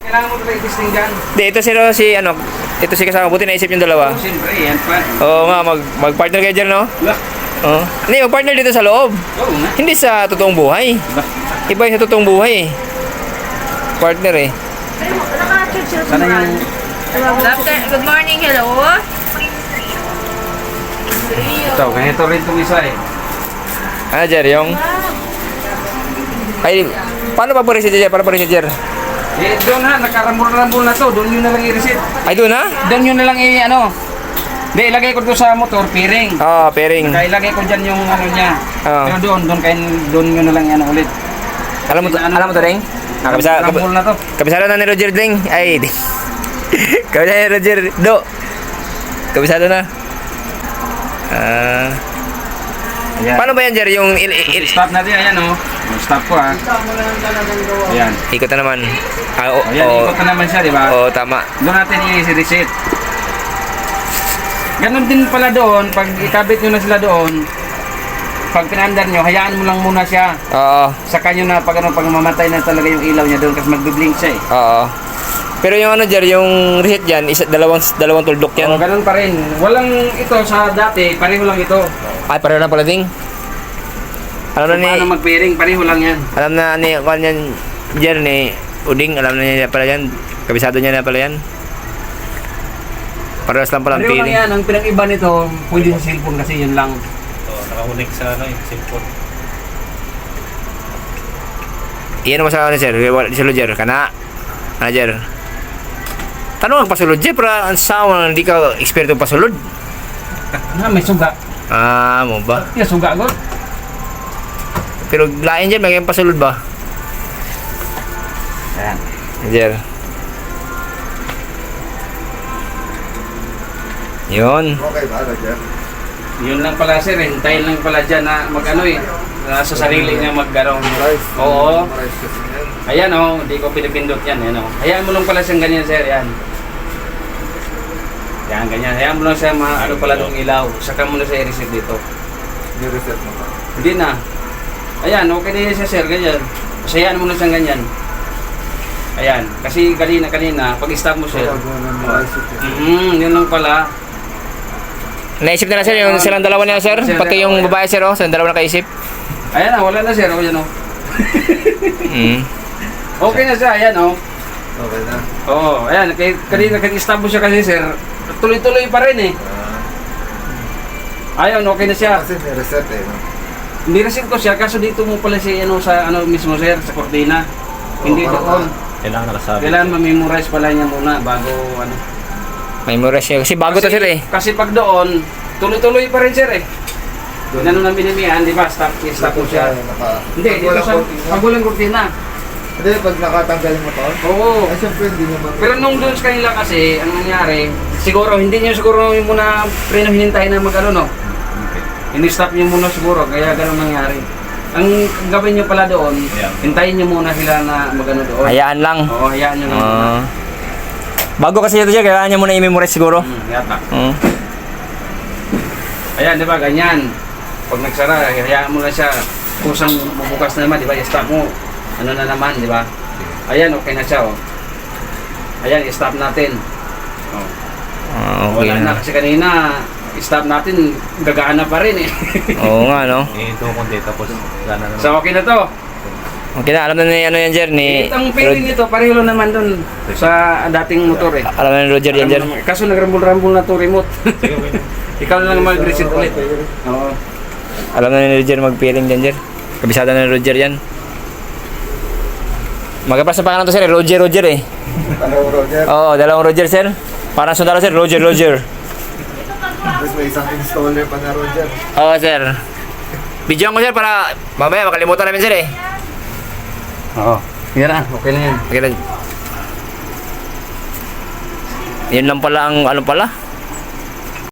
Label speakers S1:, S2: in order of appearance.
S1: Kailangan mo pala i-testing dyan.
S2: Di, ito si kasama. Buti naisip yung dalawa.
S1: Siyempre, yan pa.
S2: Oo nga, mag-partner kayo dyan, no?
S1: Lah.
S2: Oo. Hindi, mag-partner dito sa loob.
S1: Oo nga.
S2: Hindi sa totoong buhay.
S1: Lah.
S2: Iba yung sa totoong buhay eh. Partner eh.
S1: Sana yung...
S3: Good morning, hello.
S1: Ito, ganito rin itong isa eh.
S2: Ano, Jer, yung... Ay, paano pa po reset, Jer? Paano po reset, Jer?
S1: Eh, doon ha, nakarambol-rambol na to. Doon yun na lang i-reset.
S2: Ay, doon ha?
S1: Doon yun na lang i-ano. Hindi, ilagay ko doon sa motor, pairing.
S2: Oo, pairing.
S1: Kaya ilagay ko dyan yung ano niya.
S2: Oo.
S1: Pero doon yun na lang i-ano ulit.
S2: Alam mo to, Deng?
S1: Rambol na to.
S2: Kabisado na ni Roger, Deng. Ay, di. Kabisado ni Roger. Do. Kabisado na.
S1: Ayan.
S2: Paano ba yan, Jer? Yung
S1: Stop natin, ayan o. Stop ko ha. Ayan.
S2: ikot na naman.
S1: Ayan, ikot na naman siya, di ba?
S2: Oo, tama.
S1: Doon natin i-reset. Ganon din pala doon, pag ikabit nyo na sila doon, pag pinaandar nyo, hayaan mo lang muna siya.
S2: Oo.
S1: Saka nyo na pag mamatay na talaga yung ilaw niya doon kasi magbe-blink siya eh.
S2: Oo. Pero yung ano, Jer, yung reset dyan, dalawang tuldok yan.
S1: Oo, ganun pa rin. Walang ito sa dati, pareho lang ito.
S2: Ay, pareho na pala, Deng. Alam na ni...
S1: Paano mag-pairing, pareho lang yan.
S2: Alam na ni... Kung yan, Jer, ni Uding, alam na niya pala yan. Kabisado niya na pala yan. Parehas lang pala ang
S1: Pareho lang
S2: feeling.
S1: yan, ang pinag-iba nito, pwede sa cellphone kasi yun lang.
S4: Nakakunik sa yung cellphone.
S2: Iyan mo sa ano, Sir. Sulod, Jer. Kana. Ano, Jer? Tanong ang pasulod, Jer. Para ang sawa, hindi ka eksperto pasulod.
S1: May suga.
S2: Mo ba?
S1: Yung suga ko.
S2: Pero lain, Jer. May pasulod ba?
S1: Ayan.
S2: Jer. Yun.
S5: Okay ba, Roger?
S1: Yun lang pala sir, hintayin lang pala dyan na mag-ano eh. Sa sarili niya mag-garong. Oo. Ayan o, hindi ko pinipindot yan. Ayan o. Hayaan mo lang pala siyang ganyan sir, yan. Yan, ganyan. Hayaan mo lang siya ano pala ng ilaw. Saka mo na siya i-reset dito.
S5: Ni-reset mo ba?
S1: Hindi na. Ayan, okay na yan siya sir, ganyan. Kasi hayaan mo na siyang ganyan. Ayan, kasi kanina, pag-stop mo sir. Yun lang pala.
S2: Naisip na sir, yung silang dalawa niya, sir. Pati yung babae, sir, oh. Silang dalawa nakaisip.
S1: Ayan na, wala na sir. O, yan o.
S2: Mm.
S1: Okay na siya, ayan o.
S5: Okay na.
S1: Oo, ayan. Kanina nag-stop mo siya kasi sir. Tuloy-tuloy pa rin eh. Ayun, okay na siya.
S5: Kasi ni-reset eh, no?
S1: Nireset ko siya, kaso dito mo pala siya sa ano mismo sir, sa kortina. Hindi doon.
S4: Kailangan nakasabi.
S1: Kailangan ma-memorize pala niya muna bago ano.
S2: Memorize niya. Kasi bago to, sir, eh.
S1: Kasi pag doon, tuloy-tuloy pa rin sir eh. Ganun ang binimihan, di ba? Stop ko siya. Hindi, dito sa pagulang kortina.
S5: Hindi, pag nakatanggal mo to?
S1: Oo.
S5: Ay, siyempre, hindi naman.
S1: Pero nung doon sa kanila kasi, ang nangyari, siguro, hindi nyo siguro muna preno hinintay na mag-ano, no? Ini-stop nyo muna siguro, kaya gano'n nangyari. Ang gawin nyo pala doon, hintayin nyo muna sila na mag-ano doon.
S2: Hayaan lang.
S1: Oo, hayaan nyo lang muna.
S2: Bago kasi ito, sir, kailangan niya muna i-memorize siguro.
S1: Yata.
S2: Mm.
S1: Ayan, di ba, ganyan. Pag nagsara, hayaan mo na siya. Kusang bubukas na naman, di ba, i-stop mo. Ano na naman, di ba? Ayan, okay na siya, oh. Ayan, i-stop natin. Oh.
S2: Okay
S1: Wala na, kasi kanina, i-stop natin, gagaan na pa rin eh.
S2: Oo nga, no?
S4: Ito kundi tapos gana naman.
S1: So, okay na to.
S2: Okay na, alam na ni ano yan, Jer, ni...
S1: Ang pairing nito, pareho lang naman dun sa dating motor eh.
S2: Alam na ni Roger yan, Jer.
S1: Kaso nagrambol-rambol na to remote. Ikaw na lang mag-reset ulit. Oo.
S2: Alam na ni Roger mag-pairing dyan, Jer. Kabisada na ni Roger yan. Magkapas na pangalan to, sir, eh. Roger eh.
S5: Hello, Roger.
S2: Oo, dalawang Roger, sir. Parang sundalo, sir. Roger.
S5: Tapos may isang installer pa na, Roger.
S2: Oo, sir. Bidyoan ko, sir, para mamaya makalimutan namin, sir, eh.
S1: Oo. Yan na, okay na yan.
S2: Okay lang. Yun lang pala ang ano pala.